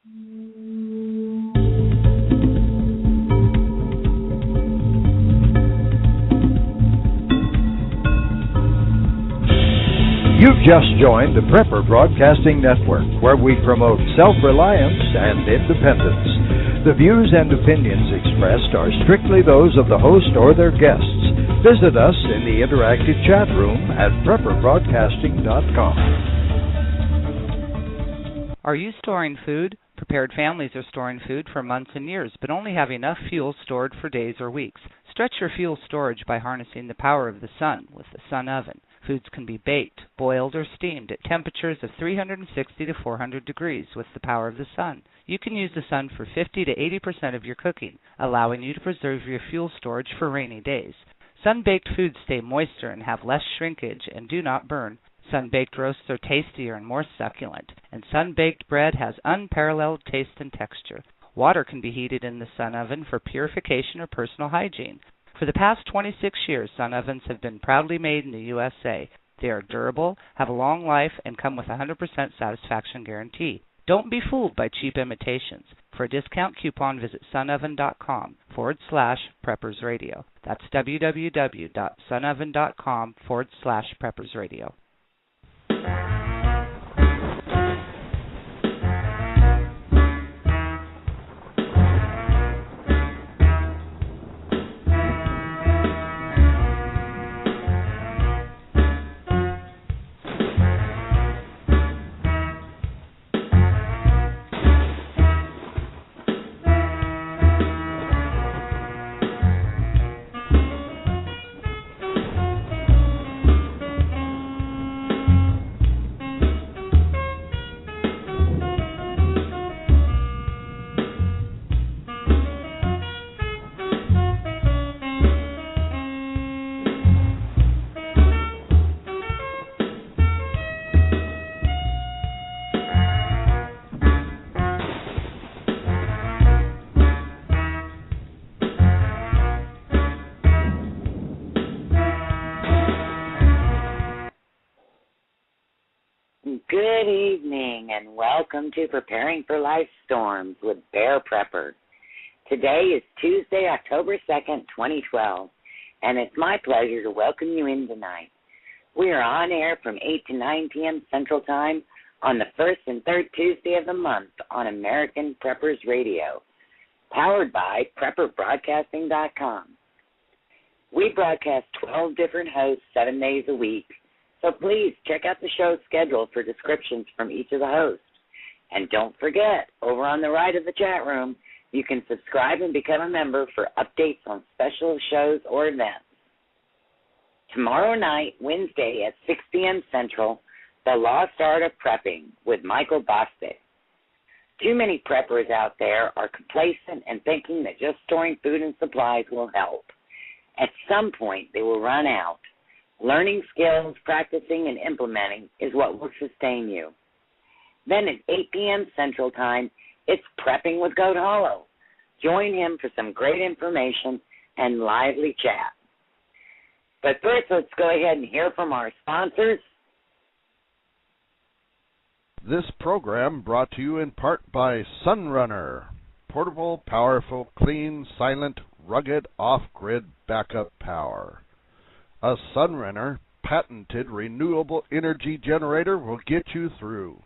You've just joined the Prepper Broadcasting Network, where we promote self-reliance and independence. The views and opinions expressed are strictly those of the host or their guests. Visit us in the interactive chat room at prepperbroadcasting.com. Are you storing food? Prepared families are storing food for months and years, but only have enough fuel stored for days or weeks. Stretch your fuel storage by harnessing the power of the sun with the Sun Oven. Foods can be baked, boiled, or steamed at temperatures of 360 to 400 degrees with the power of the sun. You can use the sun for 50 to 80% of your cooking, allowing you to preserve your fuel storage for rainy days. Sun-baked foods stay moister and have less shrinkage and do not burn. Sun-baked roasts are tastier and more succulent, and sun-baked bread has unparalleled taste and texture. Water can be heated in the Sun Oven for purification or personal hygiene. For the past 26 years, Sun Ovens have been proudly made in the USA. They are durable, have a long life, and come with a 100% satisfaction guarantee. Don't be fooled by cheap imitations. For a discount coupon, visit sunoven.com/preppersradio. That's www.sunoven.com/preppersradio. Good evening and welcome to Preparing for Life Storms with Bear Prepper. Today is Tuesday, October 2nd, 2012, and it's my pleasure to welcome you in tonight. We are on air from 8 to 9 p.m. Central Time on the first and third Tuesday of the month on American Preppers Radio, powered by PrepperBroadcasting.com. We broadcast 12 different hosts 7 days a week, so please check out the show's schedule for descriptions from each of the hosts. And don't forget, over on the right of the chat room, you can subscribe and become a member for updates on special shows or events. Tomorrow night, Wednesday at 6 p.m. Central, The Lost Art of Prepping with Michael Bostic. Too many preppers out there are complacent and thinking that just storing food and supplies will help. At some point, they will run out. Learning skills, practicing, and implementing is what will sustain you. Then at 8 p.m. Central Time, it's Prepping with Goat Hollow. Join him for some great information and lively chat. But first, let's go ahead and hear from our sponsors. This program brought to you in part by Sunrunner. Portable, powerful, clean, silent, rugged, off-grid backup power. A Sunrunner patented renewable energy generator will get you through.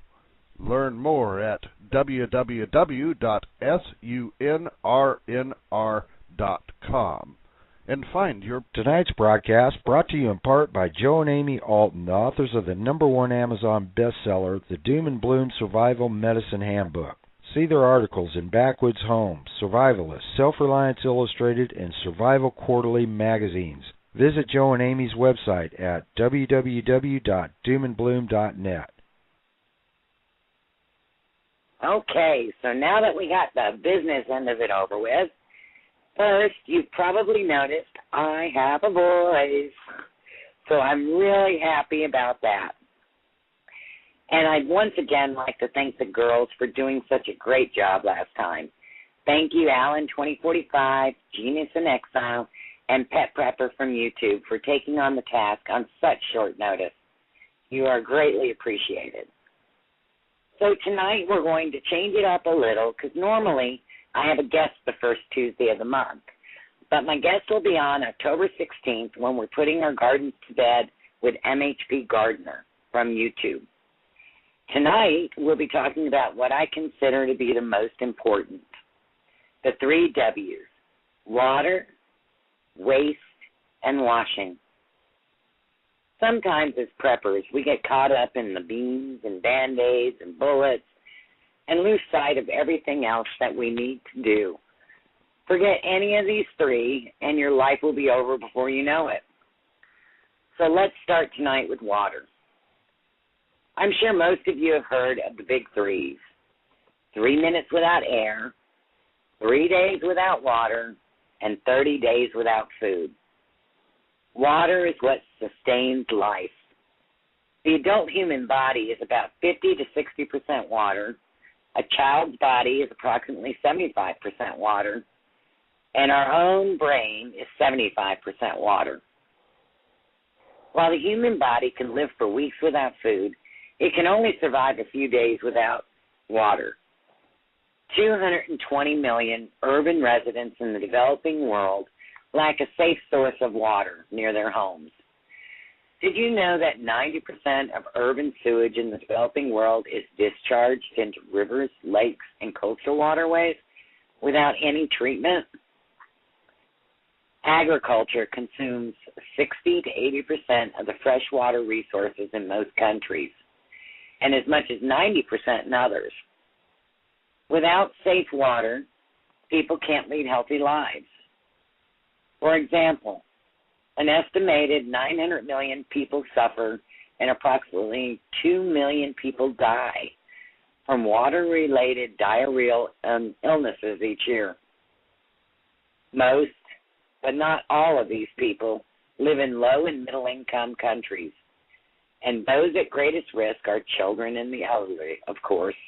Learn more at www.sunrnr.com and find your... Tonight's broadcast brought to you in part by Joe and Amy Alton, the authors of the #1 Amazon bestseller, The Doom and Bloom Survival Medicine Handbook. See their articles in Backwoods Home, Survivalist, Self-Reliance Illustrated, and Survival Quarterly magazines. Visit Joe and Amy's website at www.doomandbloom.net. Okay, so now that we got the business end of it over with, first, you've probably noticed I have a voice, so I'm really happy about that. And I'd once again like to thank the girls for doing such a great job last time. Thank you, Alan 2045, Genius in Exile, and Pet Prepper from YouTube for taking on the task on such short notice. You are greatly appreciated. So tonight we're going to change it up a little because normally I have a guest the first Tuesday of the month. But my guest will be on October 16th when we're putting our gardens to bed with MHP Gardener from YouTube. Tonight we'll be talking about what I consider to be the most important. The 3 W's: water, waste, and washing. Sometimes as preppers, we get caught up in the beans and Band-Aids and bullets and lose sight of everything else that we need to do. Forget any of these 3, and your life will be over before you know it. So let's start tonight with water. I'm sure most of you have heard of the big 3s. 3 minutes without air, 3 days without water, and 30 days without food. Water is what sustains life. The adult human body is about 50 to 60% water. A child's body is approximately 75% water. And our own brain is 75% water. While the human body can live for weeks without food, it can only survive a few days without water. 220 million urban residents in the developing world lack a safe source of water near their homes. Did you know that 90% of urban sewage in the developing world is discharged into rivers, lakes, and coastal waterways without any treatment? Agriculture consumes 60 to 80% of the freshwater resources in most countries, and as much as 90% in others. Without safe water, people can't lead healthy lives. For example, an estimated 900 million people suffer and approximately 2 million people die from water-related diarrheal illnesses each year. Most, but not all of these people, live in low and middle-income countries, and those at greatest risk are children and the elderly, of course.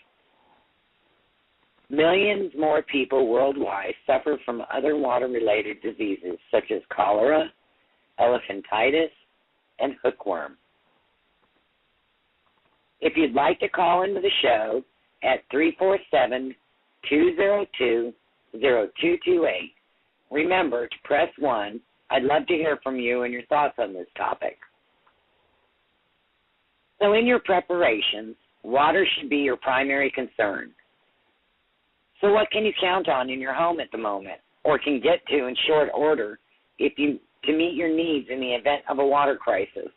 Millions more people worldwide suffer from other water-related diseases such as cholera, elephantitis, and hookworm. If you'd like to call into the show at 347-202-0228, remember to press 1. I'd love to hear from you and your thoughts on this topic. So in your preparations, water should be your primary concern. So what can you count on in your home at the moment, or can get to in short order to meet your needs in the event of a water crisis?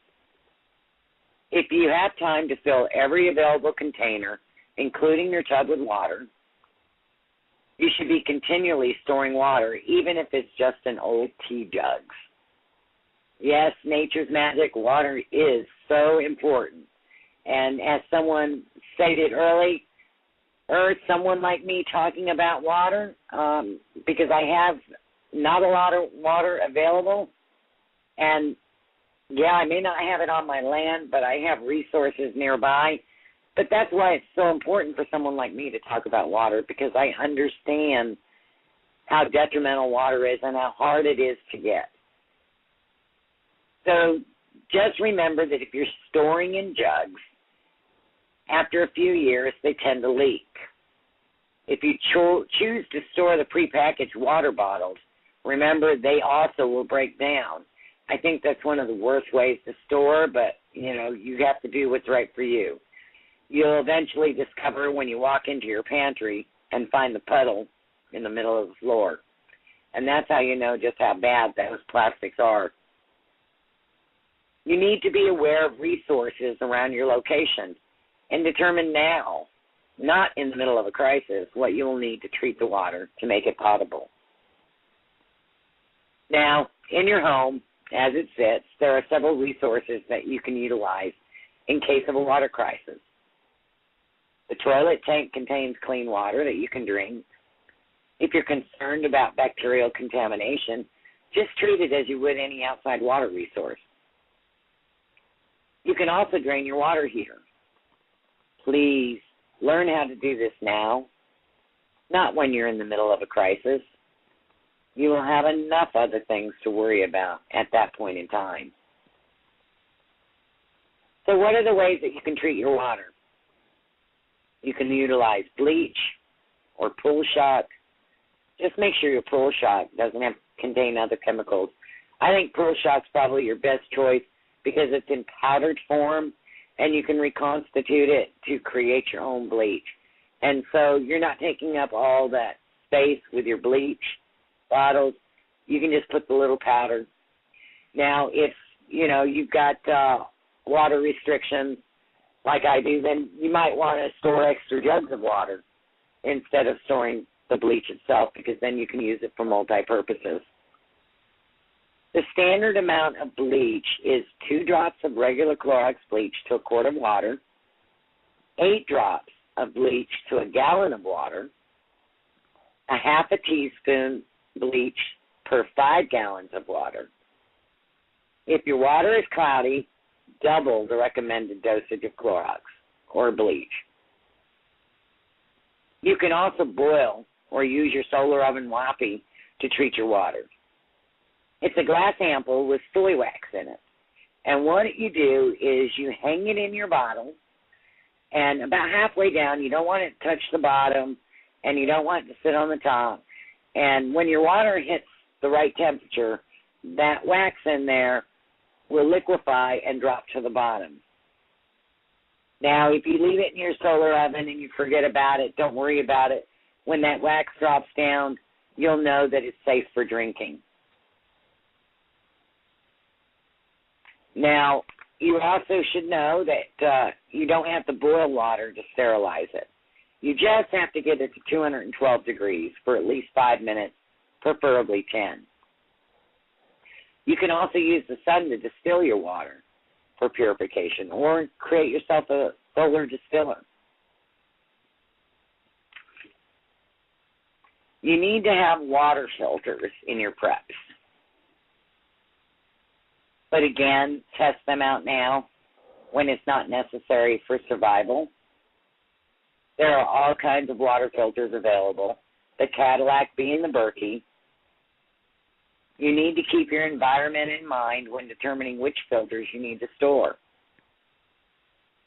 If you have time to fill every available container, including your tub with water, you should be continually storing water, even if it's just in old tea jugs. Yes, nature's magic, water is so important. And as someone stated earlier, someone like me talking about water, because I have not a lot of water available, and yeah, I may not have it on my land, but I have resources nearby. But that's why it's so important for someone like me to talk about water, because I understand how detrimental water is and how hard it is to get. So just remember that if you're storing in jugs, after a few years, they tend to leak. If you choose to store the prepackaged water bottles, remember they also will break down. I think that's one of the worst ways to store, but, you have to do what's right for you. You'll eventually discover when you walk into your pantry and find the puddle in the middle of the floor. And that's how you know just how bad those plastics are. You need to be aware of resources around your location and determine now, not in the middle of a crisis, what you will need to treat the water to make it potable. Now, in your home, as it sits, there are several resources that you can utilize in case of a water crisis. The toilet tank contains clean water that you can drink. If you're concerned about bacterial contamination, just treat it as you would any outside water resource. You can also drain your water heater. Please learn how to do this now, not when you're in the middle of a crisis. You will have enough other things to worry about at that point in time. So what are the ways that you can treat your water? You can utilize bleach or pool shock. Just make sure your pool shock doesn't contain other chemicals. I think pool shock's probably your best choice because it's in powdered form and you can reconstitute it to create your own bleach. And so you're not taking up all that space with your bleach bottles. You can just put the little powder. Now, if, you've got water restrictions like I do, then you might want to store extra jugs of water instead of storing the bleach itself, because then you can use it for multi-purposes. The standard amount of bleach is 2 drops of regular Clorox bleach to a quart of water, 8 drops of bleach to a gallon of water, a half a teaspoon bleach per 5 gallons of water. If your water is cloudy, double the recommended dosage of Clorox or bleach. You can also boil or use your solar oven wappy to treat your water. It's a glass ampoule with soy wax in it. And what you do is you hang it in your bottle, and about halfway down, you don't want it to touch the bottom, and you don't want it to sit on the top. And when your water hits the right temperature, that wax in there will liquefy and drop to the bottom. Now, if you leave it in your solar oven and you forget about it, don't worry about it. When that wax drops down, you'll know that it's safe for drinking. Now, you also should know that you don't have to boil water to sterilize it. You just have to get it to 212 degrees for at least 5 minutes, preferably 10. You can also use the sun to distill your water for purification, or create yourself a solar distiller. You need to have water filters in your preps. But again, test them out now when it's not necessary for survival. There are all kinds of water filters available, the Cadillac being the Berkey. You need to keep your environment in mind when determining which filters you need to store.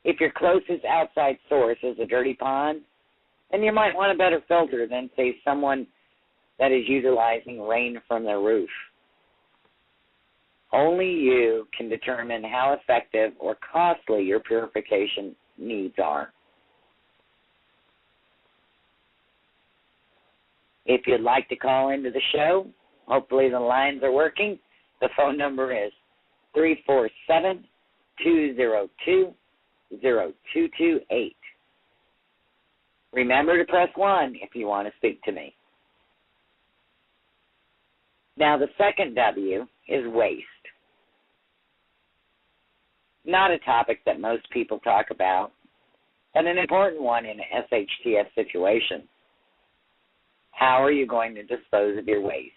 If your closest outside source is a dirty pond, then you might want a better filter than, say, someone that is utilizing rain from their roof. Only you can determine how effective or costly your purification needs are. If you'd like to call into the show, hopefully the lines are working. The phone number is 347-202-0228. Remember to press 1 if you want to speak to me. Now, the second W is waste. Not a topic that most people talk about, but an important one in an SHTF situation. How are you going to dispose of your waste?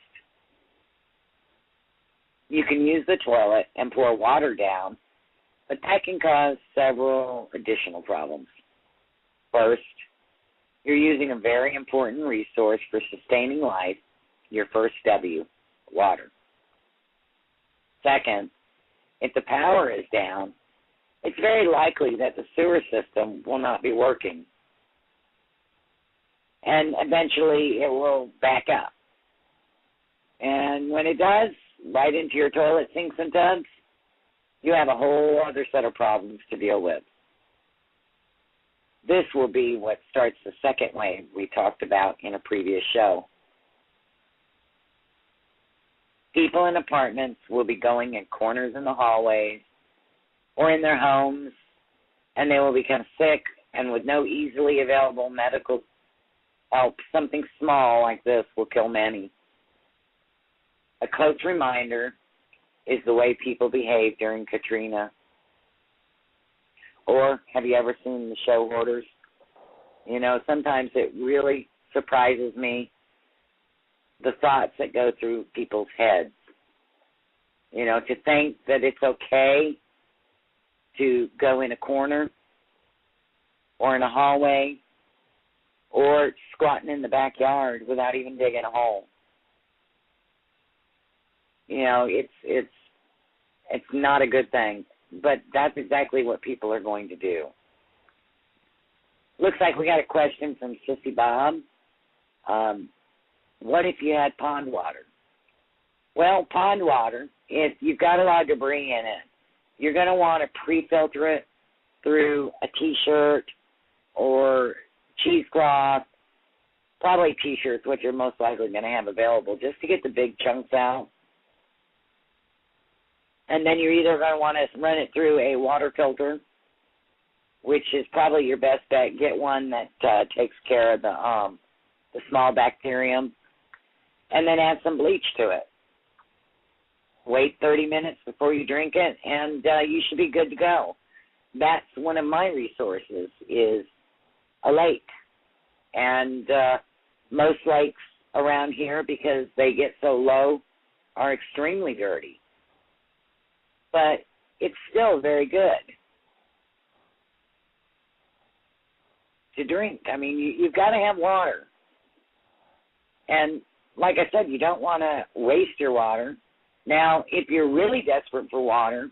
You can use the toilet and pour water down, but that can cause several additional problems. First, you're using a very important resource for sustaining life, your first W, water. Second, if the power is down, it's very likely that the sewer system will not be working. And eventually it will back up. And when it does, right into your toilet sinks and tubs, you have a whole other set of problems to deal with. This will be what starts the second wave we talked about in a previous show. People in apartments will be going in corners in the hallways or in their homes, and they will become sick, and with no easily available medical help, something small like this will kill many. A close reminder is the way people behaved during Katrina. Or have you ever seen the show Hoarders? You know, sometimes it really surprises me the thoughts that go through people's heads. You know, to think that it's okay to go in a corner or in a hallway or squatting in the backyard without even digging a hole. You know, it's not a good thing, but that's exactly what people are going to do. Looks like we got a question from Sissy Bob. What if you had pond water? Well, pond water, if you've got a lot of debris in it, you're going to want to pre-filter it through a T-shirt or cheesecloth, probably T-shirts, which you're most likely going to have available, just to get the big chunks out. And then you're either going to want to run it through a water filter, which is probably your best bet. Get one that takes care of the small bacterium, and then add some bleach to it. Wait 30 minutes before you drink it, and you should be good to go. That's one of my resources, is a lake. And most lakes around here, because they get so low, are extremely dirty. But it's still very good to drink. I mean, you've got to have water. And like I said, you don't want to waste your water. Now, if you're really desperate for water,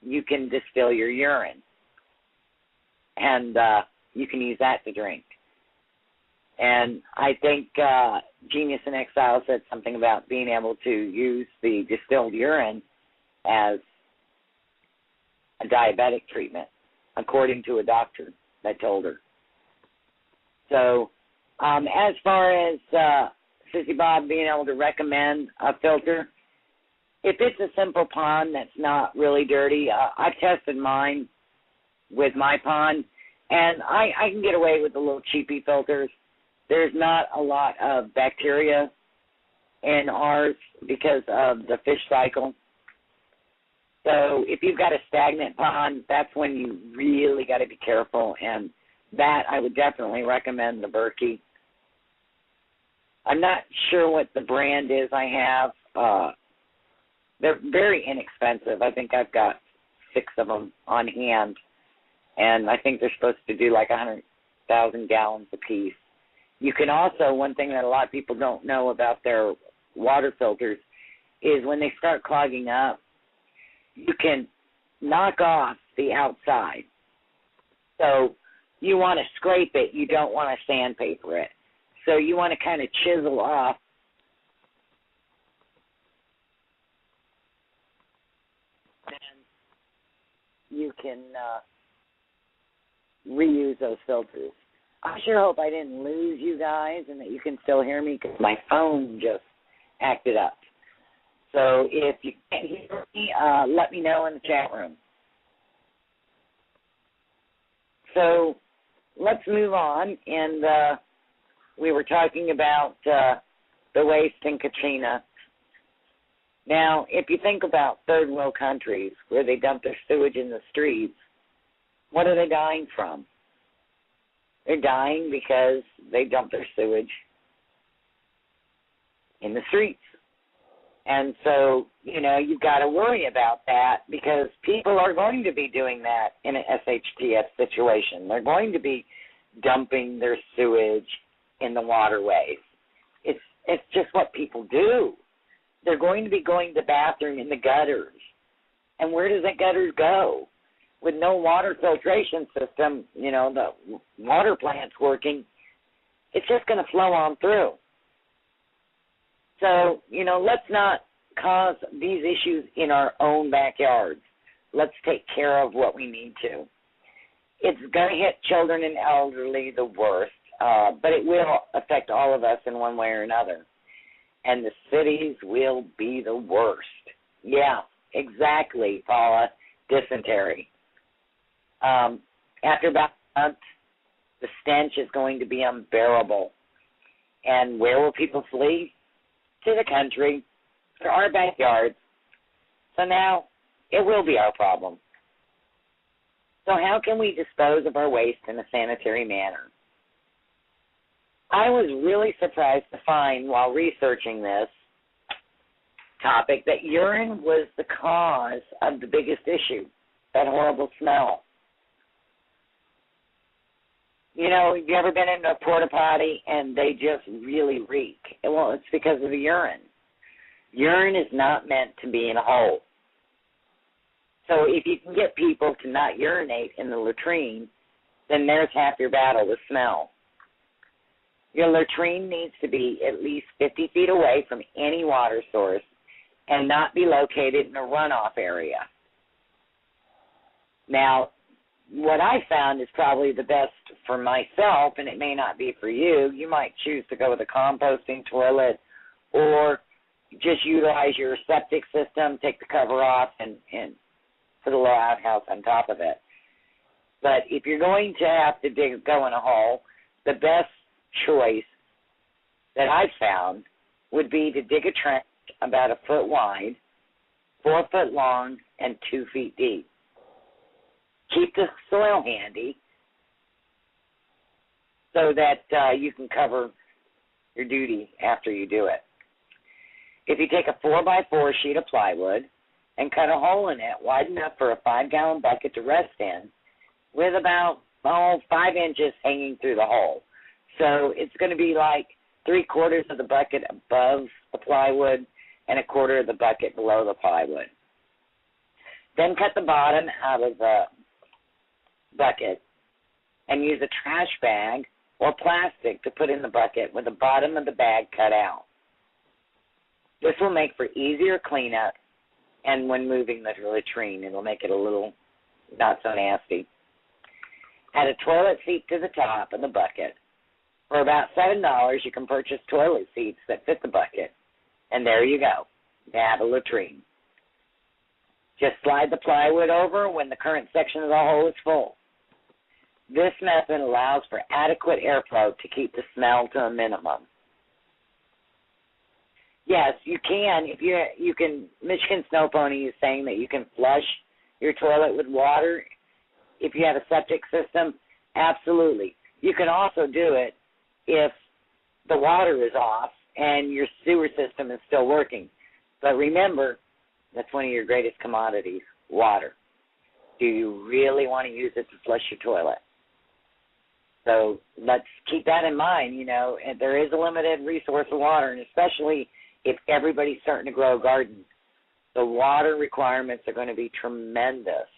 you can distill your urine. And you can use that to drink. And I think Genius in Exile said something about being able to use the distilled urine as a diabetic treatment, according to a doctor that told her. So as far as Sissy Bob being able to recommend a filter, if it's a simple pond that's not really dirty, I've tested mine with my pond, and I can get away with the little cheapy filters. There's not a lot of bacteria in ours because of the fish cycle. So if you've got a stagnant pond, that's when you really got to be careful, and that I would definitely recommend the Berkey. I'm not sure what the brand is I have. They're very inexpensive. I think I've got 6 of them on hand, and I think they're supposed to do like 100,000 gallons apiece. You can also, one thing that a lot of people don't know about their water filters is when they start clogging up, you can knock off the outside. So you want to scrape it. You don't want to sandpaper it. So you want to kind of chisel off then you can reuse those filters. I sure hope I didn't lose you guys and that you can still hear me, because my phone just acted up. So if you can't hear me, let me know in the chat room. So let's move on. And we were talking about the waste in Katrina. Now, if you think about third world countries where they dump their sewage in the streets, what are they dying from? They're dying because they dump their sewage in the streets. And so, you know, you've got to worry about that, because people are going to be doing that in an SHTF situation. They're going to be dumping their sewage in the waterways. It's just what people do. They're going to be going to the bathroom in the gutters. And where does that gutters go? With no water filtration system, you know, the water plant's working, it's just going to flow on through. So, you know, let's not cause these issues in our own backyards. Let's take care of what we need to. It's going to hit children and elderly the worst, but it will affect all of us in one way or another. And the cities will be the worst. Yeah, exactly, Paula. Dysentery. After about a month, the stench is going to be unbearable. And where will people flee? To the country, to our backyards. So now it will be our problem. So how can we dispose of our waste in a sanitary manner? I was really surprised to find, while researching this topic, that urine was the cause of the biggest issue, that horrible smell. You know, have you ever been in a porta potty and they just really reek? Well, it's because of the urine. Urine is not meant to be in a hole. So if you can get people to not urinate in the latrine, then there's half your battle with smell. Your latrine needs to be at least 50 feet away from any water source and not be located in a runoff area. Now, what I found is probably the best for myself, and it may not be for you. You might choose to go with a composting toilet or just utilize your septic system, take the cover off, and put a little outhouse on top of it. But if you're going to have to go in a hole, the best choice that I've found would be to dig a trench about 1 foot wide, 4 foot long, and 2 feet deep. Keep the soil handy so that you can cover your duty after you do it. If you take a 4x4 sheet of plywood and cut a hole in it wide enough for a 5-gallon bucket to rest in, with about 5 inches hanging through the hole. So it's going to be like 3/4 of the bucket above the plywood and 1/4 of the bucket below the plywood. Then cut the bottom out of the bucket and use a trash bag or plastic to put in the bucket with the bottom of the bag cut out. This will make for easier cleanup, and when moving the latrine, it will make it a little not so nasty. Add a toilet seat to the top of the bucket. For about $7, you can purchase toilet seats that fit the bucket, and there you go. You have a latrine. Just slide the plywood over when the current section of the hole is full. This method allows for adequate airflow to keep the smell to a minimum. Yes, you can. If you can. Michigan Snow Pony is saying that you can flush your toilet with water if you have a septic system. Absolutely. You can also do it if the water is off and your sewer system is still working. But remember, that's one of your greatest commodities, water. Do you really want to use it to flush your toilet? So let's keep that in mind. You know, and there is a limited resource of water, and especially if everybody's starting to grow a garden, the water requirements are going to be tremendous.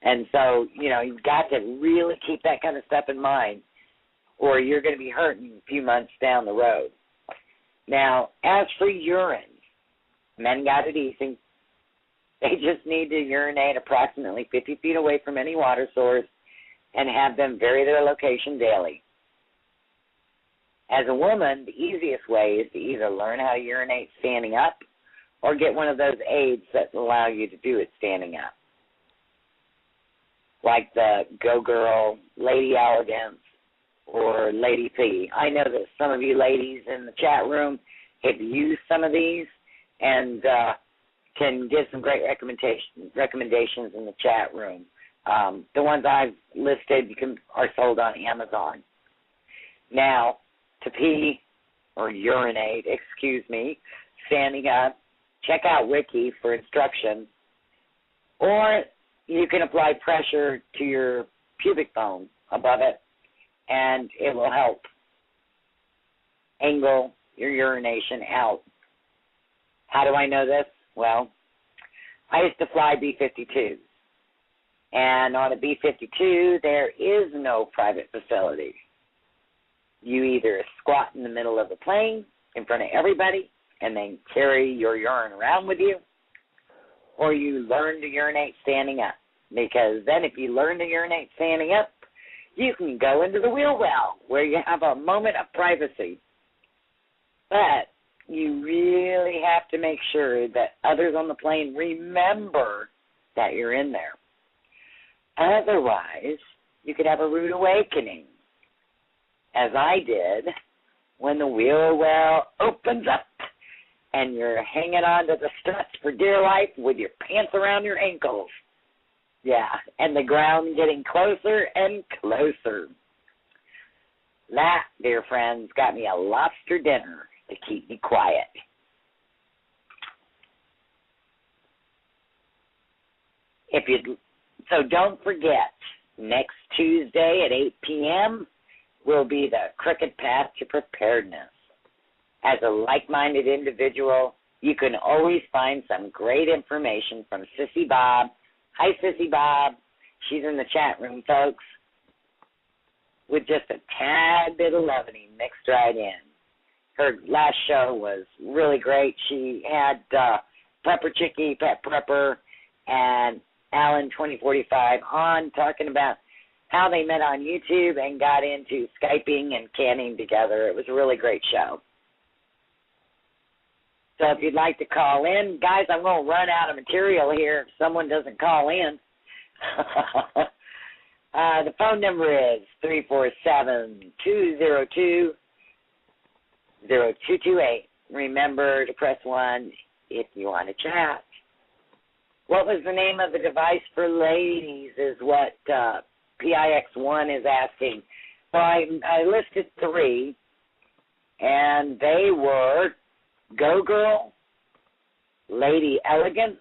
And so, you know, you've got to really keep that kind of stuff in mind, or you're going to be hurting a few months down the road. Now, as for urine, men got it easy. They just need to urinate approximately 50 feet away from any water source and have them vary their location daily. As a woman, the easiest way is to either learn how to urinate standing up or get one of those aids that allow you to do it standing up, like the Go Girl, Lady Elegance, or Lady P. I know that some of you ladies in the chat room have used some of these and can give some great recommendations in the chat room. The ones I've listed are sold on Amazon. Now, to pee or urinate, standing up, check out Wiki for instructions, or you can apply pressure to your pubic bone above it, and it will help angle your urination out. How do I know this? Well, I used to fly B-52s, and on a B-52, there is no private facility. You either squat in the middle of the plane in front of everybody and then carry your urine around with you, or you learn to urinate standing up. Because then if you learn to urinate standing up, you can go into the wheel well where you have a moment of privacy. But you really have to make sure that others on the plane remember that you're in there. Otherwise, you could have a rude awakening, as I did, when the wheel well opens up and you're hanging on to the struts for dear life with your pants around your ankles. Yeah, and the ground getting closer and closer. That, dear friends, got me a lobster dinner to keep me quiet. So don't forget, next Tuesday at 8 p.m., will be the crooked path to preparedness. As a like-minded individual, you can always find some great information from Sissy Bob. Hi, Sissy Bob. She's in the chat room, folks. with just a tad bit of levity mixed right in. Her last show was really great. She had Prepper Chicky, Pet Prepper, and Alan 2045 on talking about how they met on YouTube and got into Skyping and canning together. It was a really great show. So if you'd like to call in, guys, I'm going to run out of material here if someone doesn't call in. The phone number is 347-202-0228. Remember to press 1 if you want to chat. What was the name of the device for ladies is what PIX1 is asking. Well, I listed 3, and they were Go Girl, Lady Elegance,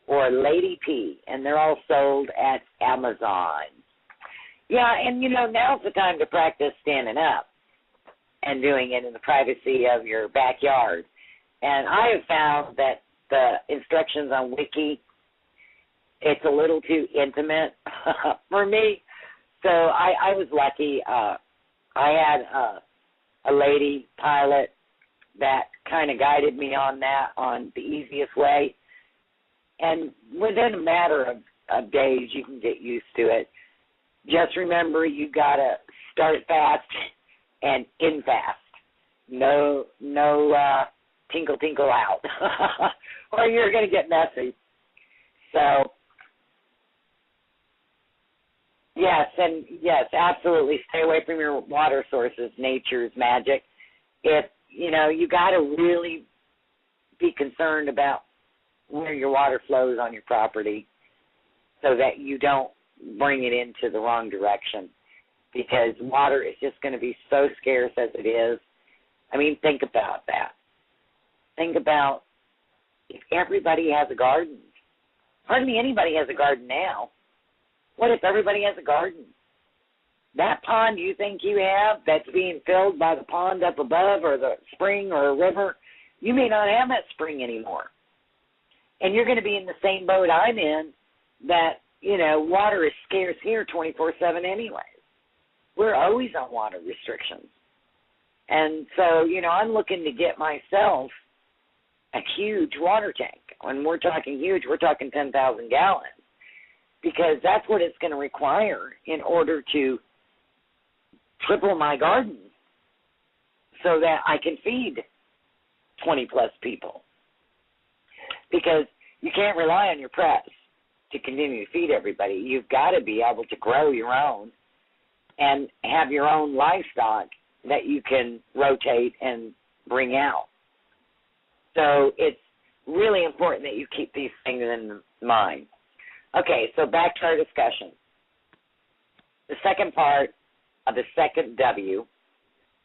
or Lady P, and they're all sold at Amazon. Yeah, and now's the time to practice standing up and doing it in the privacy of your backyard. And I have found that the instructions on Wiki, it's a little too intimate for me. So I was lucky. I had a lady pilot that kind of guided me on that, on the easiest way. And within a matter of days, you can get used to it. Just remember, you got to start fast and end fast. No tinkle, tinkle out, or you're going to get messy. So, yes, absolutely. Stay away from your water sources. Nature's magic. If you got to really be concerned about where your water flows on your property so that you don't bring it into the wrong direction, because water is just going to be so scarce as it is. I mean, think about that. Think about if everybody has a garden. Hardly anybody has a garden now. What if everybody has a garden? That pond you think you have that's being filled by the pond up above or the spring or a river, you may not have that spring anymore. And you're going to be in the same boat I'm in, that, water is scarce here 24/7 anyways. We're always on water restrictions. And so, I'm looking to get myself a huge water tank. When we're talking huge, we're talking 10,000 gallons, because that's what it's going to require in order to triple my garden so that I can feed 20-plus people. Because you can't rely on your press to continue to feed everybody. You've got to be able to grow your own and have your own livestock that you can rotate and bring out. So it's really important that you keep these things in mind. Okay, so back to our discussion. The second part of the second W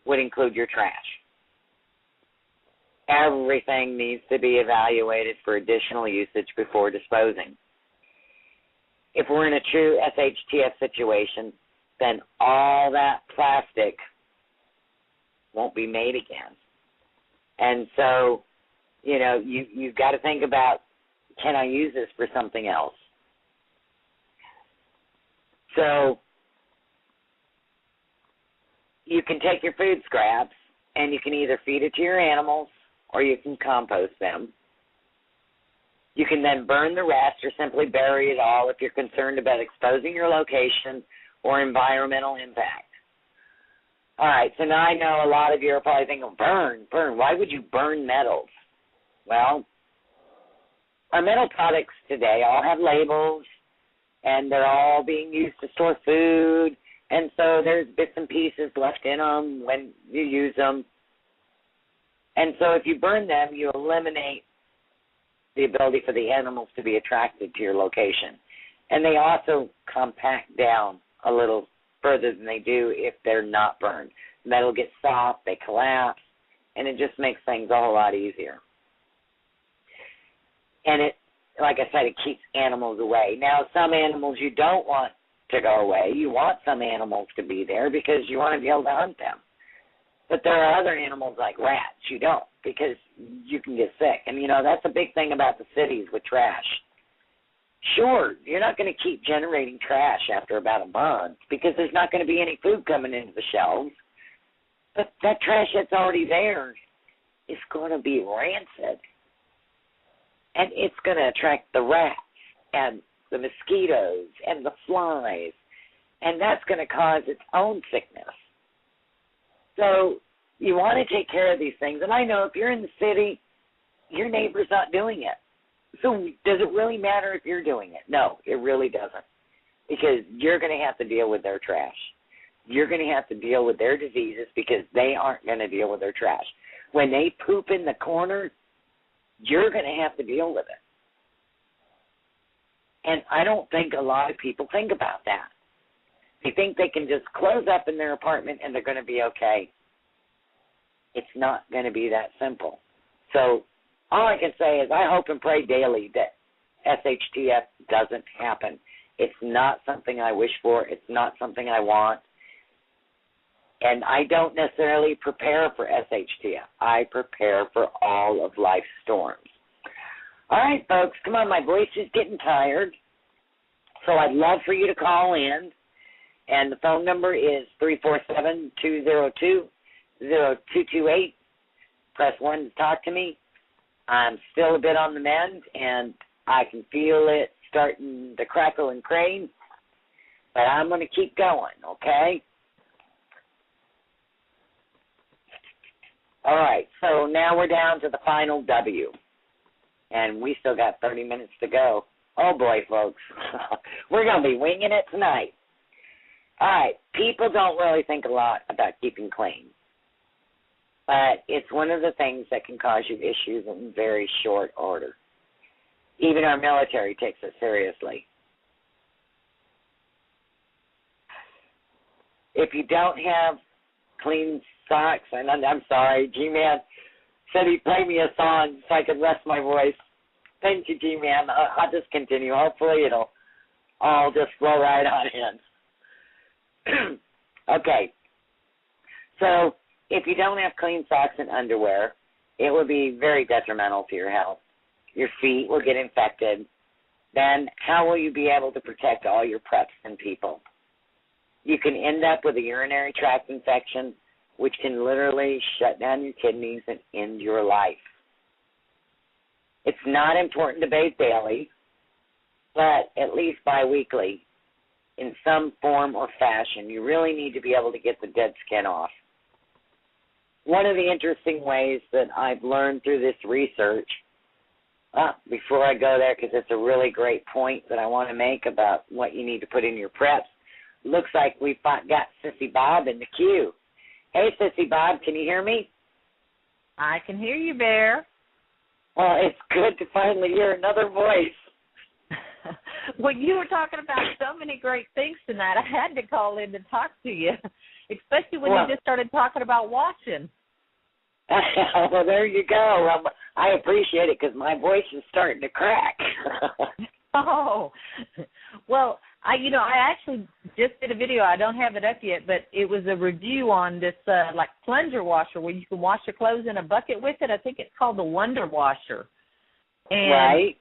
would include your trash. Everything needs to be evaluated for additional usage before disposing. If we're in a true SHTF situation, then all that plastic won't be made again. And so, you've got to think about, can I use this for something else? So you can take your food scraps and you can either feed it to your animals or you can compost them. You can then burn the rest or simply bury it all if you're concerned about exposing your location or environmental impact. All right, so now I know a lot of you are probably thinking, burn. Why would you burn metals? Well, our metal products today all have labels, and they're all being used to store food, and so there's bits and pieces left in them when you use them. And so if you burn them, you eliminate the ability for the animals to be attracted to your location. And they also compact down a little further than they do if they're not burned. Metal gets soft, they collapse, and it just makes things a whole lot easier. And it, like I said, it keeps animals away. Now, some animals you don't want to go away. You want some animals to be there because you want to be able to hunt them. But there are other animals like rats you don't, because you can get sick. And, that's a big thing about the cities with trash. Sure, you're not going to keep generating trash after about a month because there's not going to be any food coming into the shelves. But that trash that's already there is going to be rancid. And it's going to attract the rats and the mosquitoes and the flies. And that's going to cause its own sickness. So you want to take care of these things. And I know if you're in the city, your neighbor's not doing it. So does it really matter if you're doing it? No, it really doesn't. Because you're going to have to deal with their trash. You're going to have to deal with their diseases because they aren't going to deal with their trash. When they poop in the corner, you're going to have to deal with it. And I don't think a lot of people think about that. They think they can just close up in their apartment and they're going to be okay. It's not going to be that simple. So all I can say is I hope and pray daily that SHTF doesn't happen. It's not something I wish for. It's not something I want. And I don't necessarily prepare for SHTF. I prepare for all of life's storms. All right, folks, come on. My voice is getting tired. So I'd love for you to call in. And the phone number is 347-202-0228. Press 1 to talk to me. I'm still a bit on the mend, and I can feel it starting to crackle and crane, but I'm going to keep going, okay? All right, so now we're down to the final W, and we still got 30 minutes to go. Oh, boy, folks. We're going to be winging it tonight. All right, people don't really think a lot about keeping clean. But it's one of the things that can cause you issues in very short order. Even our military takes it seriously. If you don't have clean socks, and I'm sorry, G-Man said he'd play me a song so I could rest my voice. Thank you, G-Man. I'll just continue. Hopefully it'll all just flow right on in. Okay. So if you don't have clean socks and underwear, it will be very detrimental to your health. Your feet will get infected. Then how will you be able to protect all your preps and people? You can end up with a urinary tract infection, which can literally shut down your kidneys and end your life. It's not important to bathe daily, but at least biweekly in some form or fashion. You really need to be able to get the dead skin off. One of the interesting ways that I've learned through this research, before I go there, because it's a really great point that I want to make about what you need to put in your preps, looks like we've got Sissy Bob in the queue. Hey, Sissy Bob, can you hear me? I can hear you, Bear. Well, it's good to finally hear another voice. Well, you were talking about so many great things tonight. I had to call in to talk to you, especially when you just started talking about washing. Well, there you go. I appreciate it because my voice is starting to crack. Oh, well, I actually just did a video. I don't have it up yet, but it was a review on this like plunger washer where you can wash your clothes in a bucket with it. I think it's called the Wonder Washer. And right.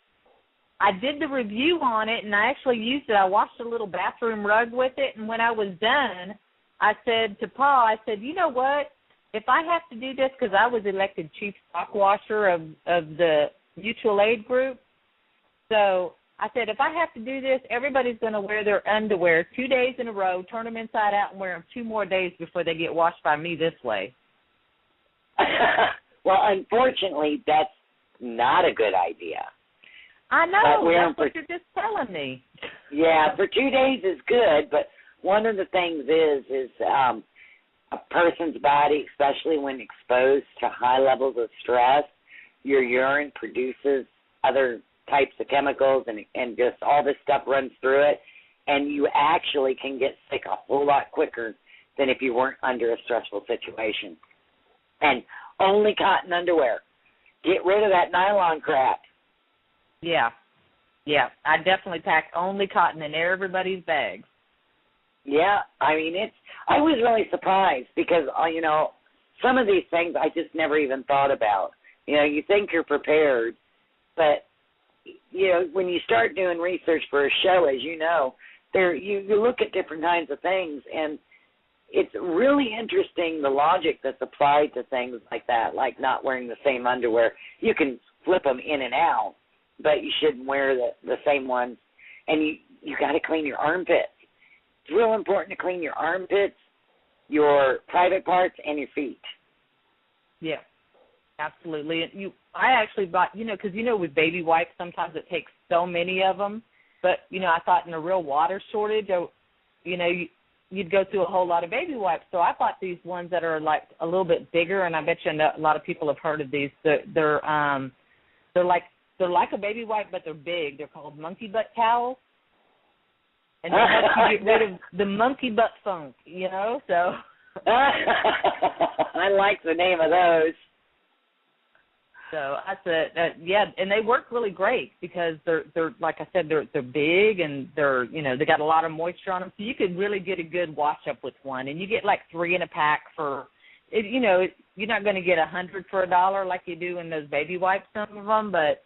I did the review on it, and I actually used it. I washed a little bathroom rug with it, and when I was done, I said to Paul, I said, you know what? If I have to do this, because I was elected chief stock washer of the mutual aid group, so I said, if I have to do this, everybody's going to wear their underwear 2 days in a row, turn them inside out, and wear them 2 more days before they get washed by me this way. Well, unfortunately, that's not a good idea. I know. That's what you're just telling me. Yeah, for 2 days is good, but one of the things is a person's body, especially when exposed to high levels of stress, your urine produces other types of chemicals and just all this stuff runs through it, and you actually can get sick a whole lot quicker than if you weren't under a stressful situation. And only cotton underwear. Get rid of that nylon crap. Yeah. I definitely pack only cotton in everybody's bags. Yeah, I mean, I was really surprised because, some of these things I just never even thought about. You think you're prepared, but when you start doing research for a show, as you know, you look at different kinds of things, and it's really interesting the logic that's applied to things like that, like not wearing the same underwear. You can flip them in and out, but you shouldn't wear the same ones. And you got to clean your armpits. It's real important to clean your armpits, your private parts, and your feet. Yeah, absolutely. And I actually bought, because with baby wipes, sometimes it takes so many of them. But, I thought in a real water shortage, you'd go through a whole lot of baby wipes. So I bought these ones that are like a little bit bigger, and I bet you a lot of people have heard of these. They're like a baby wipe, but they're big. They're called monkey butt towels. And they help you get rid of the monkey butt funk, so. I like the name of those. So I said, and they work really great because they're like I said, they're big and they're, they got a lot of moisture on them. So you could really get a good wash up with one, and you get like 3 in a pack for, you're not going to get 100 for $1 like you do in those baby wipes, some of them, but.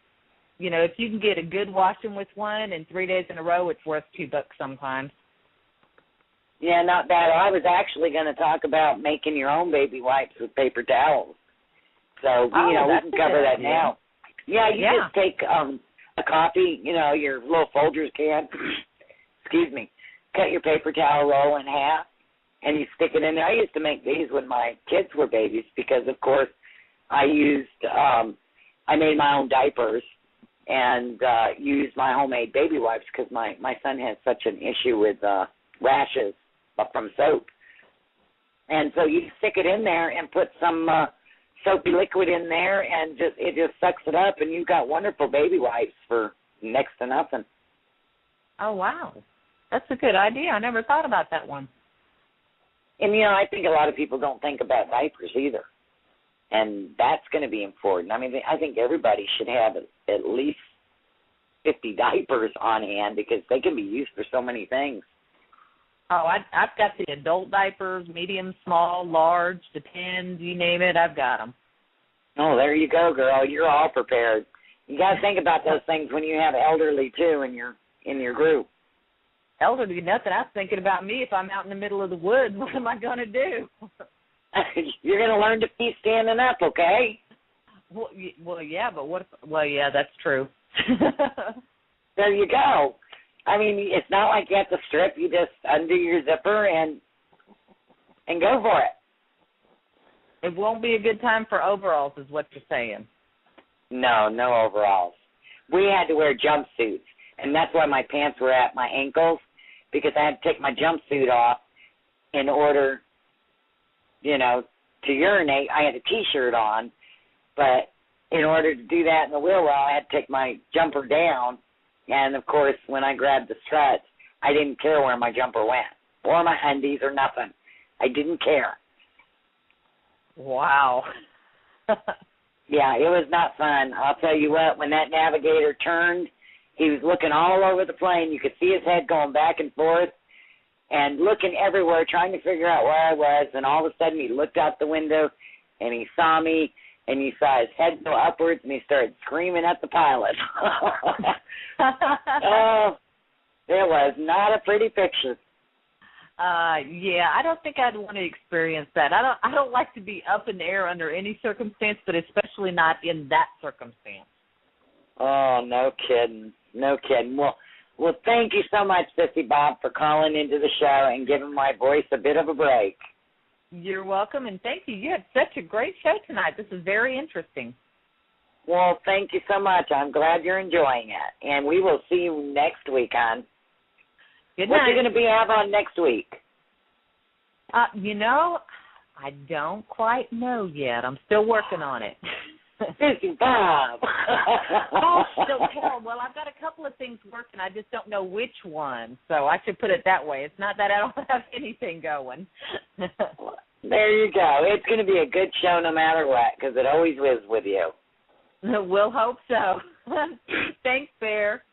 If you can get a good washing with one and 3 days in a row, it's worth $2 sometimes. Yeah, not bad. I was actually going to talk about making your own baby wipes with paper towels. So, we can cover that now. Yeah, you just take a copy, your little Folgers can, cut your paper towel roll in half, and you stick it in there. I used to make these when my kids were babies because, of course, I made my own diapers. And use my homemade baby wipes because my son has such an issue with rashes from soap. And so you stick it in there and put some soapy liquid in there, and it just sucks it up, and you've got wonderful baby wipes for next to nothing. Oh, wow. That's a good idea. I never thought about that one. And, I think a lot of people don't think about diapers either. And that's going to be important. I mean, I think everybody should have at least 50 diapers on hand because they can be used for so many things. Oh, I've got the adult diapers, medium, small, large, depends, you name it, I've got them. Oh, there you go, girl. You're all prepared. You got to think about those things when you have elderly, too, in your group. Elderly, nothing. I was thinking about me if I'm out in the middle of the woods. What am I going to do? You're going to learn to be standing up, okay? Well, yeah, but what if, yeah, that's true. There you go. I mean, it's not like you have to strip. You just undo your zipper and go for it. It won't be a good time for overalls is what you're saying. No overalls. We had to wear jumpsuits, and that's why my pants were at my ankles, because I had to take my jumpsuit off in order to urinate. I had a T-shirt on, but in order to do that in the wheel well, I had to take my jumper down. And, of course, when I grabbed the struts, I didn't care where my jumper went, or my undies or nothing. I didn't care. Wow. Yeah, it was not fun. I'll tell you what, when that navigator turned, he was looking all over the plane. You could see his head going back and forth and looking everywhere, trying to figure out where I was. And all of a sudden, he looked out the window, and he saw me, and you saw his head go upwards, and he started screaming at the pilot. Oh, it was not a pretty picture. Yeah, I don't think I'd want to experience that. I don't like to be up in the air under any circumstance, but especially not in that circumstance. Oh, no kidding. No kidding. Well, thank you so much, Sissy Bob, for calling into the show and giving my voice a bit of a break. You're welcome, and thank you. You had such a great show tonight. This is very interesting. Well, thank you so much. I'm glad you're enjoying it. And we will see you next week, hon. Good night. What you going to have on next week? I don't quite know yet. I'm still working on it. Sissy Bob. Oh, don't tell. Well, I've got a couple of things working. I just don't know which one. So I should put it that way. It's not that I don't have anything going. There you go. It's going to be a good show no matter what, because it always is with you. We'll hope so. Thanks, Bear.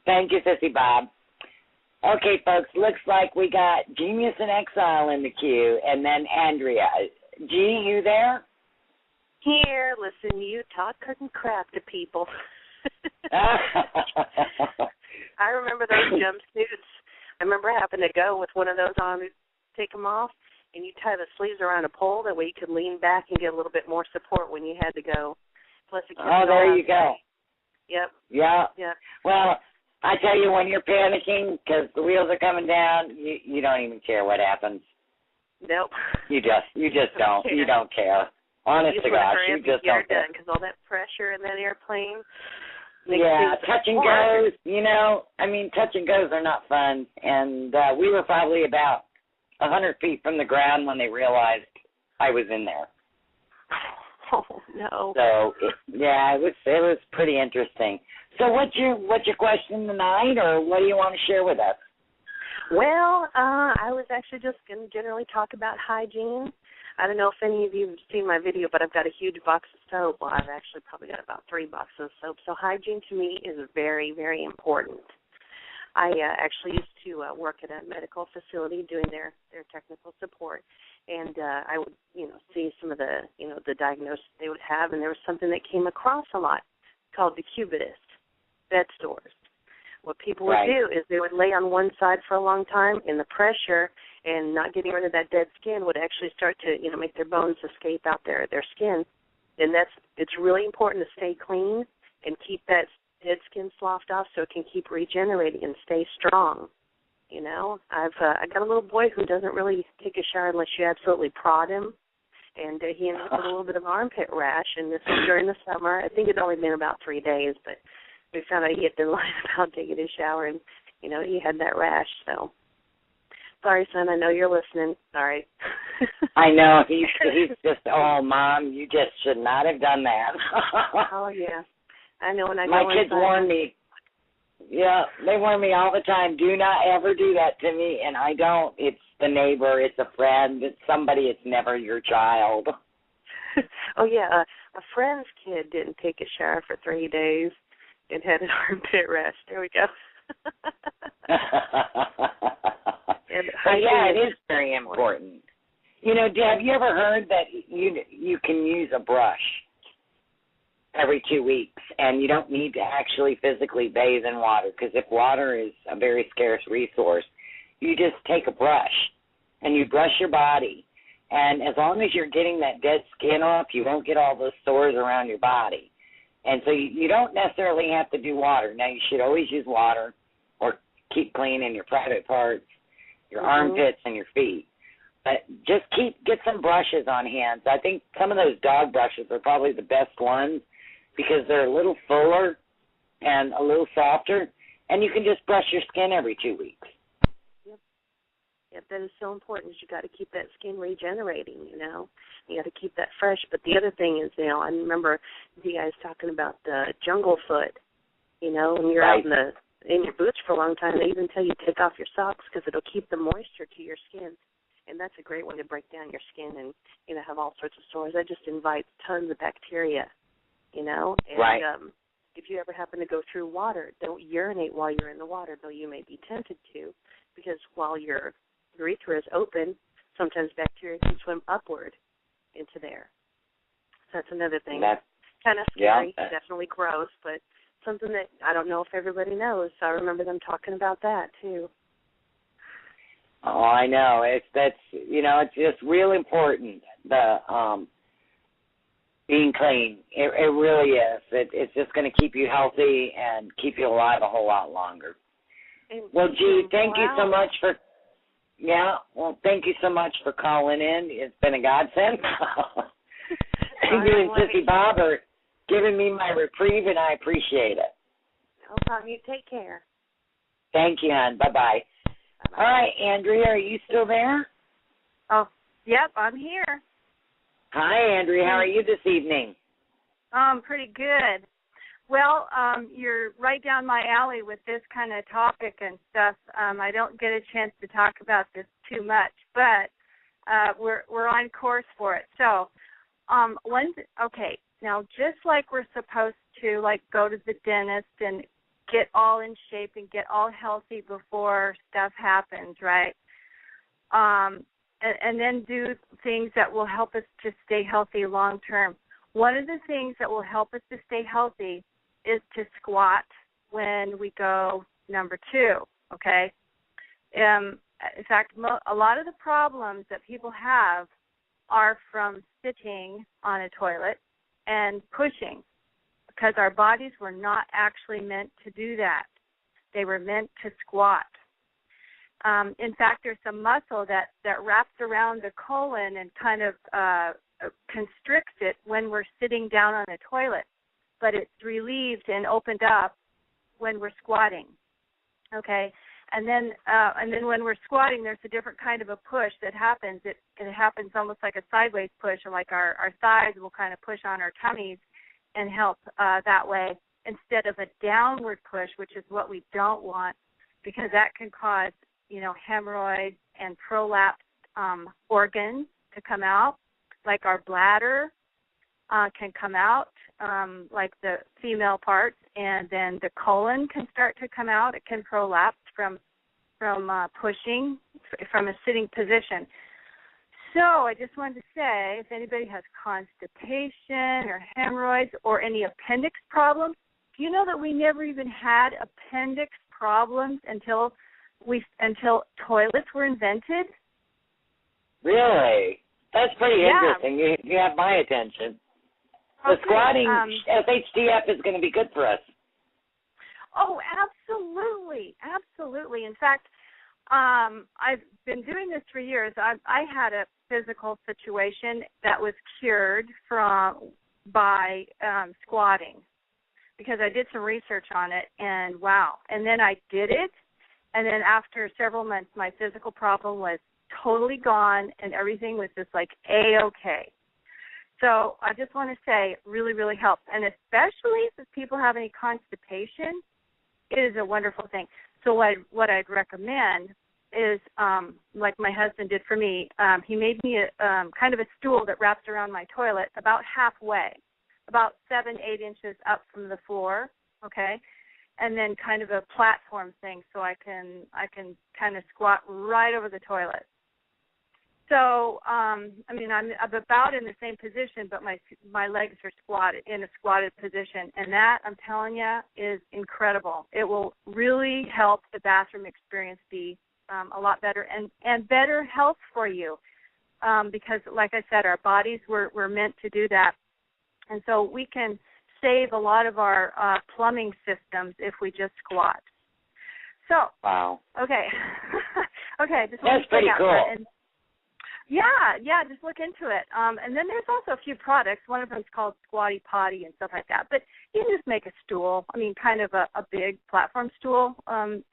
Thank you, Sissy Bob. Okay, folks, looks like we got Genius in Exile in the queue, and then Andrea. G, you there? Here, listen, you talk couldn't crap to people. I remember those jumpsuits. I remember having to go with one of those on, take them off, and you tie the sleeves around a pole. That way you could lean back and get a little bit more support when you had to go. Plus, it kept there you go. Yep. Yeah. Yep. Well, I tell you, when you're panicking because the wheels are coming down, you don't even care what happens. Nope. You just don't. You don't care. Honest to gosh, you just don't care. Because all that pressure in that airplane. Yeah, touch and goes. Touch and goes are not fun. And we were probably about 100 feet from the ground when they realized I was in there. Oh no. So it was pretty interesting. So what's your question tonight, or what do you want to share with us? Well, I was actually just going to generally talk about hygiene. I don't know if any of you have seen my video, but I've got a huge box of soap. Well, I've actually probably got about 3 boxes of soap. So hygiene to me is very, very important. I actually used to work at a medical facility doing their technical support, and I would, see some of the, the diagnosis they would have, and there was something that came across a lot called decubitus, bed sores. What people would do is they would lay on one side for a long time, and the pressure and not getting rid of that dead skin would actually start to, make their bones escape out their skin. And it's really important to stay clean and keep that dead skin sloughed off so it can keep regenerating and stay strong. I got a little boy who doesn't really take a shower unless you absolutely prod him, and he ended up with a little bit of armpit rash, and this was during the summer. I think it'd only been about 3 days, but we found out he had been lying about taking a shower, and, he had that rash. So, sorry, son, I know you're listening. Sorry. I know. He's just, Mom, you just should not have done that. Oh, yeah. I know when I My go kids warn me. Yeah, they warn me all the time, do not ever do that to me, and I don't. It's the neighbor, it's a friend, it's somebody, it's never your child. Oh, yeah, a friend's kid didn't take a shower for 3 days and had an armpit rash. There we go. Yeah, it is very important. Have you ever heard that you can use a brush every 2 weeks, and you don't need to actually physically bathe in water, because if water is a very scarce resource, you just take a brush and you brush your body, and as long as you're getting that dead skin off, you won't get all those sores around your body. And so you don't necessarily have to do water. Now, you should always use water or keep clean in your private parts, your armpits, and your feet. But just get some brushes on hand. I think some of those dog brushes are probably the best ones because they're a little fuller and a little softer, and you can just brush your skin every 2 weeks. Yep, that is so important. You got to keep that skin regenerating, You got to keep that fresh. But the other thing is, I remember you guys talking about the jungle foot, when you're out in your boots for a long time, they even tell you to take off your socks because it'll keep the moisture to your skin. And that's a great way to break down your skin and, have all sorts of sores. That just invites tons of bacteria, And if you ever happen to go through water, don't urinate while you're in the water, though you may be tempted to, because while your urethra is open, sometimes bacteria can swim upward into there. So that's another thing. That's kind of scary, definitely gross, but something that I don't know if everybody knows. So I remember them talking about that, too. Oh, I know. It's just real important, the being clean. It really is. It's just going to keep you healthy and keep you alive a whole lot longer. Well, gee, thank you so much for thank you so much for calling in. It's been a godsend. You and Sissy Bob are giving me my reprieve, and I appreciate it. No problem. You take care. Thank you, hon. Bye-bye. All right, Andrea, are you still there? Oh, yep, I'm here. Hi, Andrea. How are you this evening? Pretty good. Well, you're right down my alley with this kind of topic and stuff. I don't get a chance to talk about this too much, but we're on course for it. So, now just like we're supposed to, go to the dentist and get all in shape and get all healthy before stuff happens, right? And then do things that will help us to stay healthy long term. One of the things that will help us to stay healthy is to squat when we go number 2, okay? In fact, a lot of the problems that people have are from sitting on a toilet and pushing, because our bodies were not actually meant to do that. They were meant to squat. In fact, there's a muscle that wraps around the colon and kind of constricts it when we're sitting down on a toilet, but it's relieved and opened up when we're squatting. Okay, and then when we're squatting, there's a different kind of a push that happens. It happens almost like a sideways push, or like our thighs will kind of push on our tummies and help that way, instead of a downward push, which is what we don't want, because that can cause, hemorrhoids and prolapsed organs to come out, like our bladder can come out, like the female parts, and then the colon can start to come out. It can prolapse from pushing from a sitting position. So I just wanted to say, if anybody has constipation or hemorrhoids or any appendix problems, do you know that we never even had appendix problems until toilets were invented? Really? That's pretty interesting. You have my attention. The squatting, FHDF is going to be good for us. Oh, absolutely. Absolutely. In fact, I've been doing this for years. I had a physical situation that was cured by squatting, because I did some research on it, and wow. And then I did it, and then after several months, my physical problem was totally gone, and everything was just like A-okay. So I just want to say it really, really helps. And especially if people have any constipation, it is a wonderful thing. So what I'd recommend is, like my husband did for me, he made me a kind of a stool that wraps around my toilet about halfway, about 7-8 inches up from the floor, okay, and then kind of a platform thing so I can kind of squat right over the toilet. So, I'm about in the same position, but my legs are squatted, in a squatted position, and that, I'm telling you, is incredible. It will really help the bathroom experience be a lot better and better health for you, because, like I said, our bodies were meant to do that, and so we can save a lot of our plumbing systems if we just squat. So, wow. Okay. Okay. That's pretty cool. Yeah, just look into it. And then there's also a few products. One of them is called Squatty Potty and stuff like that. But you can just make a stool. Kind of a big platform stool, and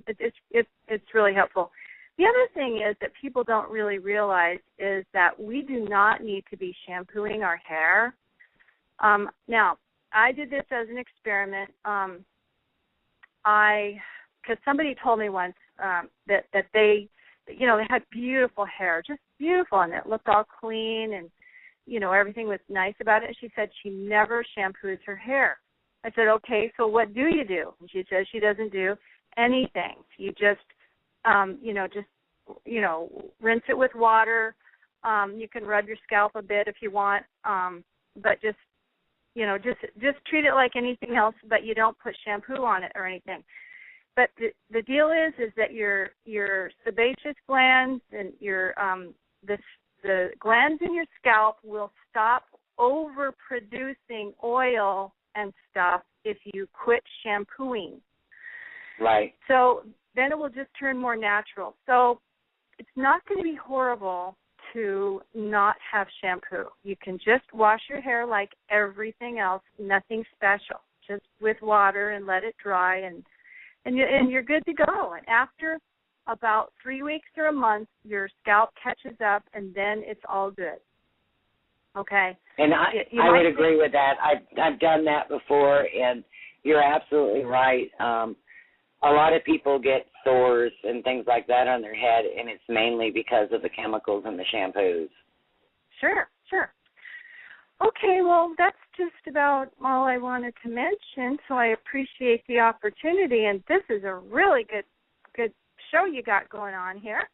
it's really helpful. The other thing is that people don't really realize is that we do not need to be shampooing our hair. Now, I did this as an experiment. Because somebody told me once that they had beautiful hair, just beautiful, and it looked all clean, and, everything was nice about it. She said she never shampoos her hair. I said, okay, so what do you do? And she says she doesn't do anything. You just, rinse it with water. You can rub your scalp a bit if you want, but just treat it like anything else, but you don't put shampoo on it or anything. But the deal is that your sebaceous glands and the glands in your scalp will stop overproducing oil and stuff if you quit shampooing. Right. So then it will just turn more natural. So it's not going to be horrible to not have shampoo. You can just wash your hair like everything else, nothing special, just with water and let it dry, and you're good to go. And after about 3 weeks or a month, your scalp catches up, and then it's all good. Okay? And I would agree with that. I've done that before, and you're absolutely right. A lot of people get sores and things like that on their head, and it's mainly because of the chemicals in the shampoos. Sure. Okay, well, that's just about all I wanted to mention, so I appreciate the opportunity, and this is a really good show you got going on here.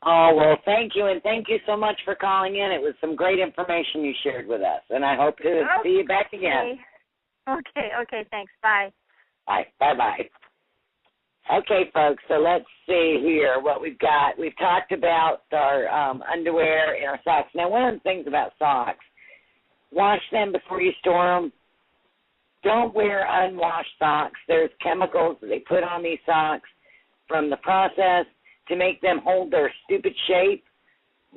Oh, well, thank you, and thank you so much for calling in. It was some great information you shared with us, and I hope to see you back again. Okay, thanks. Bye. Bye-bye. Okay, folks, so let's see here what we've got. We've talked about our underwear and our socks. Now, one of the things about socks, wash them before you store them. Don't wear unwashed socks. There's chemicals that they put on these socks from the process to make them hold their stupid shape.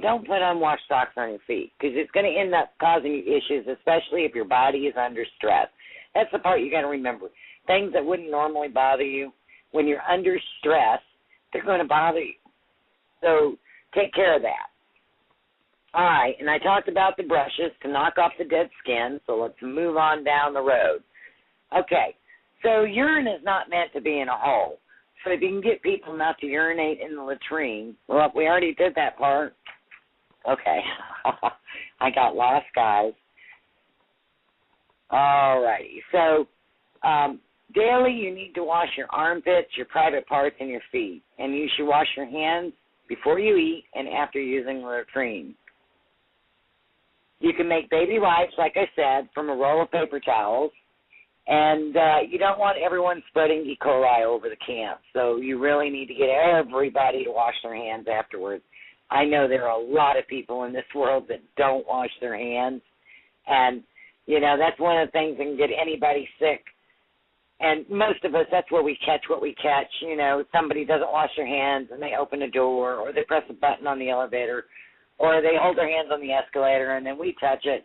Don't put unwashed socks on your feet because it's going to end up causing you issues, especially if your body is under stress. That's the part you got to remember. Things that wouldn't normally bother you, when you're under stress, they're going to bother you. So take care of that. All right, and I talked about the brushes to knock off the dead skin, so let's move on down the road. Okay, so urine is not meant to be in a hole. So if you can get people not to urinate in the latrine, well, we already did that part. Okay, I got lost, guys. All righty, so daily you need to wash your armpits, your private parts, and your feet. And you should wash your hands before you eat and after using the latrine. You can make baby wipes, like I said, from a roll of paper towels. And you don't want everyone spreading E. coli over the camp. So you really need to get everybody to wash their hands afterwards. I know there are a lot of people in this world that don't wash their hands. And, you know, that's one of the things that can get anybody sick. And most of us, that's where we catch what we catch. You know, somebody doesn't wash their hands and they open a door or they press a button on the elevator or they hold their hands on the escalator and then we touch it.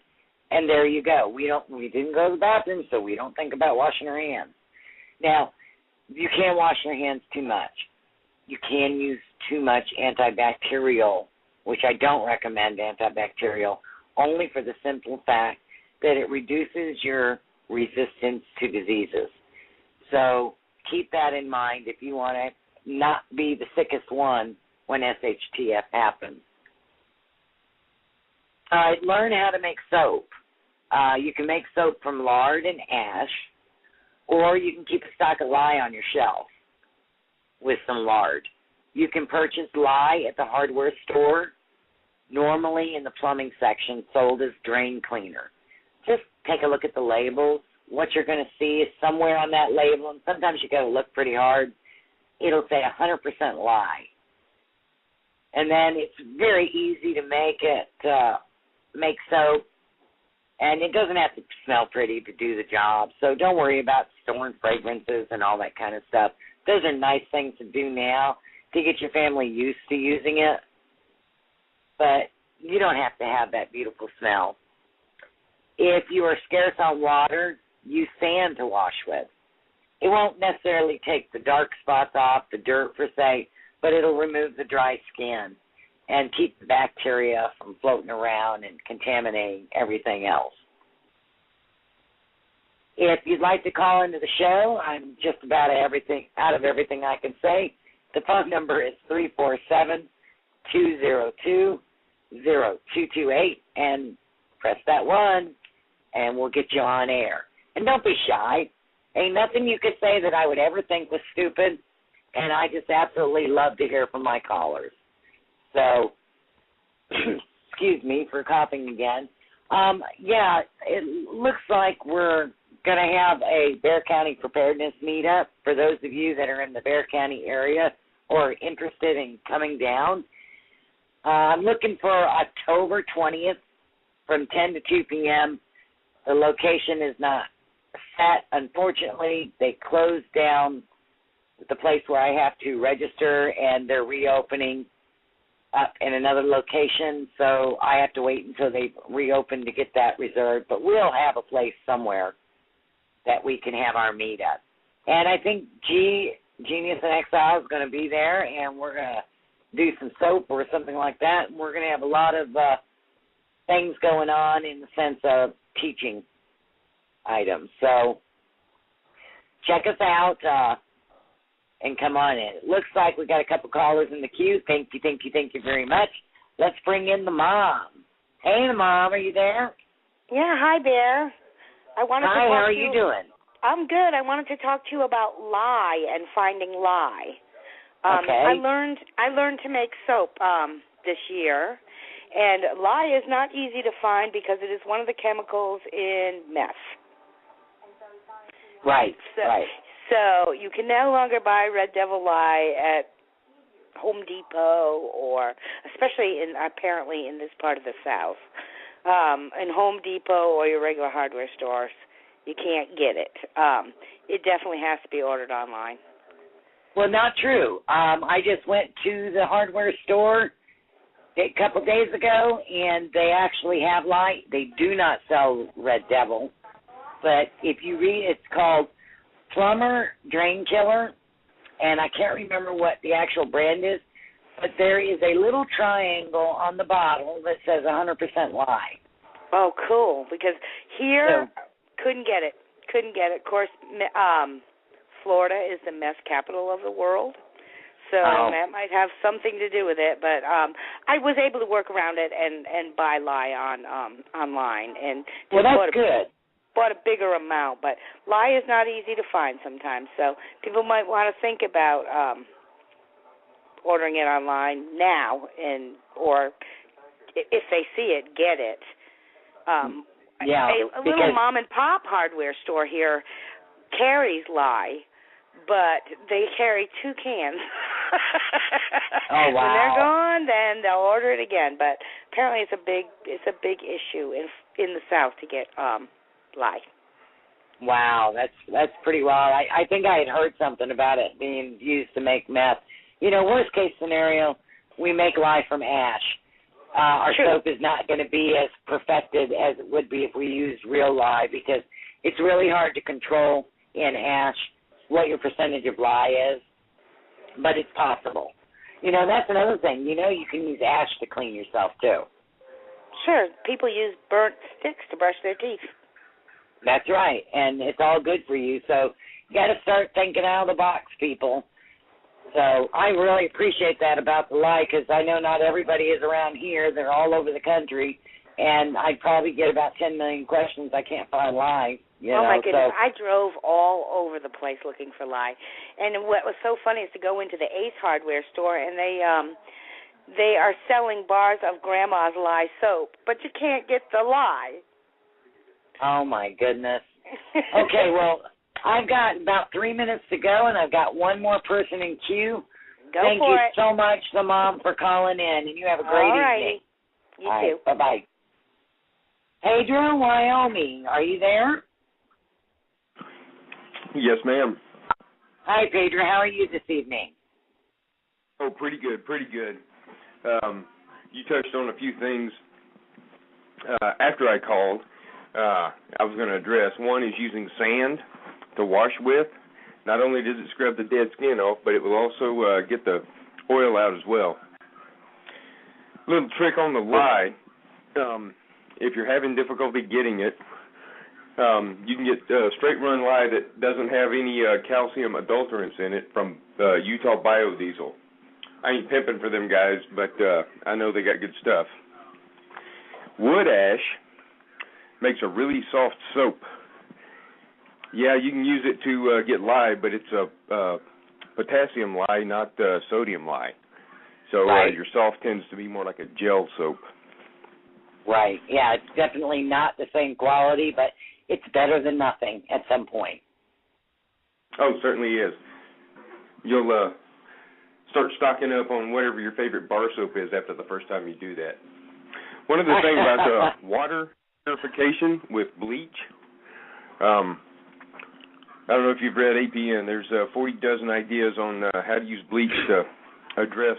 And there you go. We didn't go to the bathroom, so we don't think about washing our hands. Now, you can't wash your hands too much. You can use too much antibacterial, which I don't recommend antibacterial, only for the simple fact that it reduces your resistance to diseases. So keep that in mind if you want to not be the sickest one when SHTF happens. Learn how to make soap. You can make soap from lard and ash, or you can keep a stock of lye on your shelf with some lard. You can purchase lye at the hardware store, normally in the plumbing section, sold as drain cleaner. Just take a look at the labels. What you're going to see is somewhere on that label, and sometimes you got to look pretty hard, it'll say 100% lye. And then it's very easy to make it, make soap, and it doesn't have to smell pretty to do the job. So don't worry about storing fragrances and all that kind of stuff. Those are nice things to do now to get your family used to using it. But you don't have to have that beautiful smell. If you are scarce on water, use sand to wash with. It won't necessarily take the dark spots off, the dirt per se, but it'll remove the dry skin and keep the bacteria from floating around and contaminating everything else. If you'd like to call into the show, I'm just about out of everything I can say. The phone number is 347-202-0228, and press that 1, and we'll get you on air. And don't be shy. Ain't nothing you could say that I would ever think was stupid, and I just absolutely love to hear from my callers. So, excuse me for coughing again. Yeah, it looks like we're going to have a Bexar County Preparedness meetup for those of you that are in the Bexar County area or interested in coming down. I'm looking for October 20th from 10 to 2 p.m. The location is not set. Unfortunately, they closed down the place where I have to register, and they're reopening up in another location, so I have to wait until they reopen to get that reserved. But we'll have a place somewhere that we can have our meetup. And I think Genius in Exile is going to be there, and we're going to do some soap or something like that. And we're going to have a lot of things going on in the sense of teaching items. So check us out and come on in. It looks like we got a couple callers in the queue. Thank you very much. Let's bring in the mom. Hey, the mom, are you there? Yeah, hi, Bear. Hi, how are you doing? I'm good. I wanted to talk to you about lye and finding lye. Okay. I learned to make soap this year, and lye is not easy to find because it is one of the chemicals in meth. Right, right. So you can no longer buy Red Devil lye at Home Depot, or especially apparently in this part of the South, in Home Depot or your regular hardware stores. You can't get it. It definitely has to be ordered online. Well, not true. I just went to the hardware store a couple days ago, and they actually have lye. They do not sell Red Devil, but if you read, it's called Plumber Drain Killer, and I can't remember what the actual brand is, but there is a little triangle on the bottle that says 100% lye. Oh, cool, because here, couldn't get it. Of course, Florida is the mess capital of the world, so that might have something to do with it. But I was able to work around it and buy lye online. And well, that's good. Bought a bigger amount, but lye is not easy to find sometimes, so people might want to think about ordering it online now, or if they see it, get it. A little mom and pop hardware store here carries lye, but they carry 2 cans. Oh, wow. When they're gone, then they'll order it again. But apparently, it's a big issue in the South to get lye. Wow, that's pretty wild. I think I had heard something about it being used to make meth. You know, worst case scenario, we make lye from ash. Our soap is not going to be as perfected as it would be if we used real lye, because it's really hard to control in ash what your percentage of lye is, but it's possible. You know, that's another thing. You know, you can use ash to clean yourself, too. Sure. People use burnt sticks to brush their teeth. That's right, and it's all good for you. So you got to start thinking out of the box, people. So I really appreciate that about the lye, because I know not everybody is around here. They're all over the country, and I'd probably get about 10 million questions. I can't find lye. My goodness. I drove all over the place looking for lye. And what was so funny is to go into the Ace hardware store, and they are selling bars of Grandma's lye soap, but you can't get the lye. Oh, my goodness. Okay, well, I've got about 3 minutes to go, and I've got one more person in queue. Thank you so much, the mom, for calling in, and you have a great evening. You too. Bye-bye. Pedro, Wyoming, are you there? Yes, ma'am. Hi, Pedro. How are you this evening? Oh, pretty good. You touched on a few things after I called. I was going to address. One is using sand to wash with. Not only does it scrub the dead skin off, but it will also get the oil out as well. Little trick on the lye. If you're having difficulty getting it, you can get straight run lye that doesn't have any calcium adulterants in it from Utah Biodiesel. I ain't pimping for them guys, but I know they got good stuff. Wood ash makes a really soft soap. Yeah, you can use it to get lye, but it's a potassium lye, not sodium lye. So your soft tends to be more like a gel soap. Right. Yeah, it's definitely not the same quality, but it's better than nothing at some point. Oh, it certainly is. You'll start stocking up on whatever your favorite bar soap is after the first time you do that. One other thing about water purification with bleach. I don't know if you've read APN. There's 40 dozen ideas on how to use bleach to address